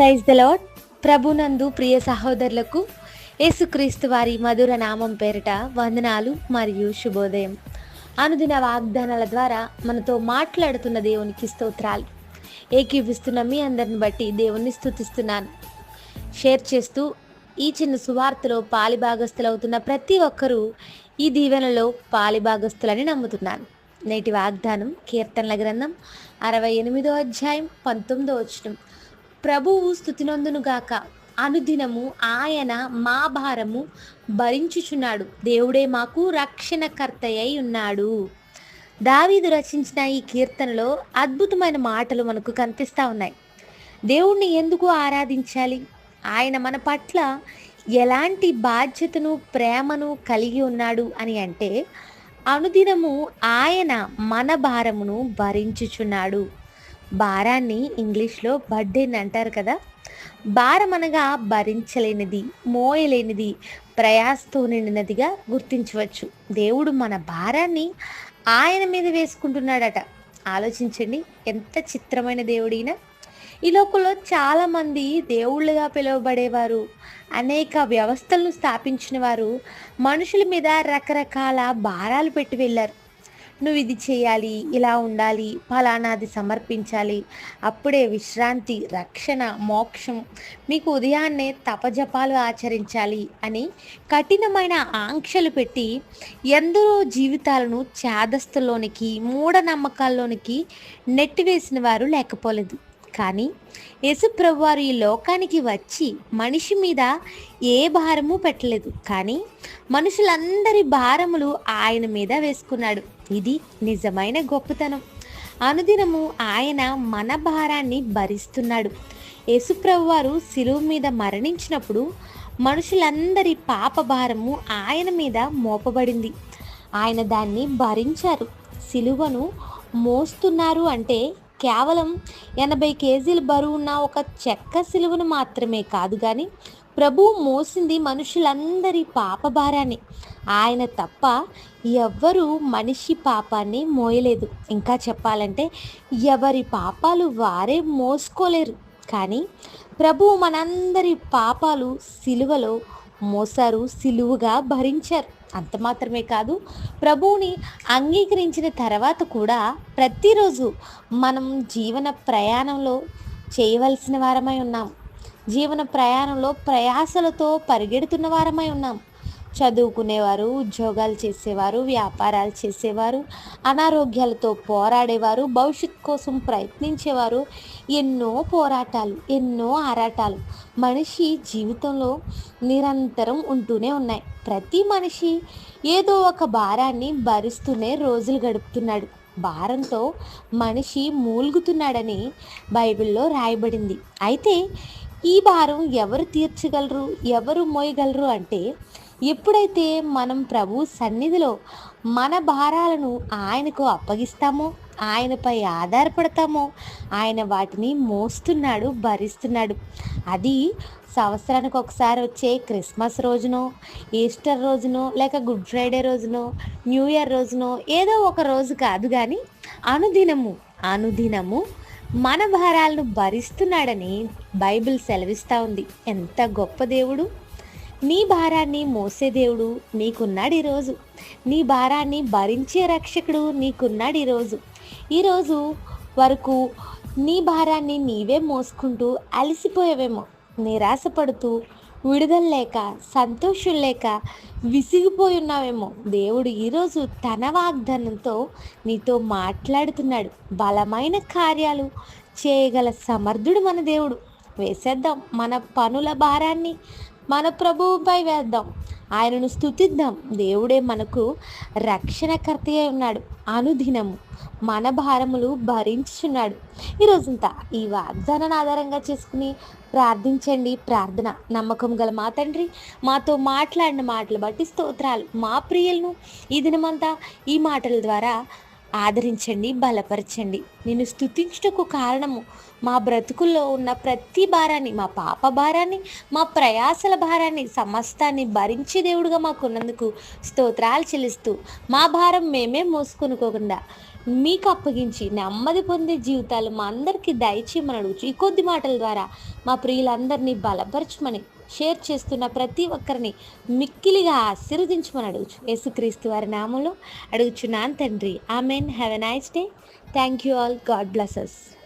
Praise the lord. ప్రభునందు ప్రియ సహోదరులకు యేసుక్రీస్తు వారి మధుర నామం పేరిట వందనాలు మరియు శుభోదయం. అనుదిన వాగ్దానాల ద్వారా మనతో మాట్లాడుతున్న దేవునికి స్తోత్రాలు. ఏకీవిస్తున్న మీ అందరిని బట్టి దేవుణ్ణి స్తుతిస్తున్నాను. షేర్ చేస్తూ ఈ చిన్న సువార్తలో పాలిభాగస్తులవుతున్న ప్రతి ఒక్కరూ ఈ దీవెనలో పాలిభాగస్తులని నమ్ముతున్నాను. నేటి వాగ్దానం కీర్తనల గ్రంథం 68వ అధ్యాయం 19వ వచనం. ప్రభువు స్తుతినందునుగాక, అనుదినము ఆయన మా భారము భరించుచున్నాడు, దేవుడే మాకు రక్షణకర్తయ్య ఉన్నాడు. దావీదు రచించిన ఈ కీర్తనలో అద్భుతమైన మాటలు మనకు కనిపిస్తూ ఉన్నాయి. దేవుణ్ణి ఎందుకు ఆరాధించాలి? ఆయన మన పట్ల ఎలాంటి బాధ్యతను ప్రేమను కలిగి ఉన్నాడు అని అంటే, అనుదినము ఆయన మన భారమును భరించుచున్నాడు. భారాన్ని ఇంగ్లీష్లో బర్డెన్ అంటారు కదా. భారం అనగా భరించలేనిది, మోయలేనిది, ప్రయాసతో నిండినదిగా గుర్తించవచ్చు. దేవుడు మన భారాన్ని ఆయన మీద వేసుకుంటున్నాడట. ఆలోచించండి, ఎంత చిత్రమైన దేవుడినా. ఈ లోకంలో చాలామంది దేవుళ్ళుగా పిలువబడేవారు, అనేక వ్యవస్థలను స్థాపించిన వారు మనుషుల మీద రకరకాల భారాలు పెట్టి వెళ్ళారు. నువ్వు ఇది చేయాలి, ఇలా ఉండాలి, ఫలానాది సమర్పించాలి, అప్పుడే విశ్రాంతి, రక్షణ, మోక్షం, మీకు ఉదయాన్నే తపజపాలు ఆచరించాలి అని కఠినమైన ఆంక్షలు పెట్టి ఎందరో జీవితాలను ఛాదస్తుల్లోనికి, మూఢనమ్మకాల్లోనికి నెట్టివేసిన వారు లేకపోలేదు. కానీ యేసుప్రభు వారు ఈ లోకానికి వచ్చి మనిషి మీద ఏ భారము పెట్టలేదు, కానీ మనుషులందరి భారములు ఆయన మీద వేసుకున్నాడు. ఇది నిజమైన గొప్పతనం. అనుదినము ఆయన మన భారాన్ని భరిస్తున్నాడు. యేసుప్రభు వారు శిలువ మీద మరణించినప్పుడు మనుషులందరి పాప భారము ఆయన మీద మోపబడింది. ఆయన దాన్ని భరించారు. శిలువను మోస్తున్నారు అంటే కేవలం 80 కేజీల బరువున్న ఒక చెక్క సిలువను మాత్రమే కాదు, కానీ ప్రభువు మోసింది మనుషులందరి పాప భారాన్ని. ఆయన తప్ప ఎవ్వరూ మనిషి పాపాన్ని మోయలేదు. ఇంకా చెప్పాలంటే ఎవరి పాపాలు వారే మోసుకోలేరు. కానీ ప్రభువు మనందరి పాపాలు సిలువలో మోసారు, సిలువగా భరించారు. అంత మాత్రమే కాదు, ప్రభువుని అంగీకరించిన తర్వాత కూడా ప్రతిరోజు మనం జీవన ప్రయాణంలో చేయవలసిన వారమై ఉన్నాం. జీవన ప్రయాణంలో ప్రయాసలతో పరిగెడుతున్న వారమై ఉన్నాం. చదువుకునేవారు, ఉద్యోగాలు చేసేవారు, వ్యాపారాలు చేసేవారు, అనారోగ్యాలతో పోరాడేవారు, భవిష్యత్ కోసం ప్రయత్నించేవారు. ఎన్నో పోరాటాలు, ఎన్నో ఆరాటాలు మనిషి జీవితంలో నిరంతరం ఉంటూనే ఉన్నాయి. ప్రతి మనిషి ఏదో ఒక భారాన్ని భరిస్తూనే రోజులు గడుపుతున్నాడు. భారంతో మనిషి మూలుగుతున్నాడని బైబిల్లో రాయబడింది. అయితే ఈ భారం ఎవరు తీర్చగలరు, ఎవరు మోయగలరు అంటే, ఎప్పుడైతే మనం ప్రభు సన్నిధిలో మన భారాలను ఆయనకు అప్పగిస్తామో, ఆయనపై ఆధారపడతామో, ఆయన వాటిని మోస్తున్నాడు, భరిస్తున్నాడు. అది సంవత్సరానికి ఒకసారి వచ్చే క్రిస్మస్ రోజునో, ఈస్టర్ రోజునో, లేక గుడ్ ఫ్రైడే రోజునో, న్యూ ఇయర్ రోజునో, ఏదో ఒక రోజు కాదు, కానీ అనుదినము అనుదినము మన భారాలను భరిస్తున్నాడని బైబిల్ సెలవిస్తూ ఉంది. ఎంత గొప్ప దేవుడు! నీ భారాన్ని మోసే దేవుడు నీకున్నాడు ఈరోజు. నీ భారాన్ని భరించే రక్షకుడు నీకున్నాడు ఈరోజు. ఈరోజు వరకు నీ భారాన్ని నీవే మోసుకుంటూ అలసిపోయావేమో, నిరాశపడుతూ, విడుదల లేక, సంతోషం లేక విసిగిపోయి ఉన్నావేమో. దేవుడు ఈరోజు తన వాగ్దానంతో నీతో మాట్లాడుతున్నాడు. బలమైన కార్యాలు చేయగల సమర్థుడు మన దేవుడు. వేసేద్దాం మన పనుల భారాన్ని, మన ప్రభువుపై వేద్దాం, ఆయనను స్తుతిద్దాం. దేవుడే మనకు రక్షణకర్తయ్య ఉన్నాడు. అనుదినము మన భారములు భరించుచున్నాడు. ఈరోజంతా ఈ వాగ్దానాన్ని ఆధారంగా చేసుకుని ప్రార్థించండి. ప్రార్థన. నమ్మకం గల మా తండ్రి, మాతో మాట్లాడిన మాటలు బట్టి స్తోత్రాలు. మా ప్రియులను ఈ దినమంతా ఈ మాటల ద్వారా ఆదరించండి, బలపరచండి. నిన్ను స్తుతించుటకు కారణము మా బ్రతుకుల్లో ఉన్న ప్రతి భారాన్ని, మా పాప భారాన్ని, మా ప్రయాసల భారాన్ని, సమస్తాన్ని భరించే దేవుడుగా మాకున్నందుకు స్తోత్రాలు చెల్లిస్తూ, మా భారం మేమే మోసుకొనుకోకుండా మీకు అప్పగించి నెమ్మది పొందే జీవితాలు మా అందరికీ దయచేయమని అడుగుచు. ఈ కొద్ది మాటల ద్వారా మా ప్రియులందరినీ బలపరచమని, షేర్ చేస్తున్న ప్రతి ఒక్కరిని మిక్కిలిగా ఆశీర్వదించమని అడుగుచు. యేసుక్రీస్తు వారి నామంలో అడుగుచున్నాను తండ్రి. Amen. Have a nice day. Thank you all. God bless us.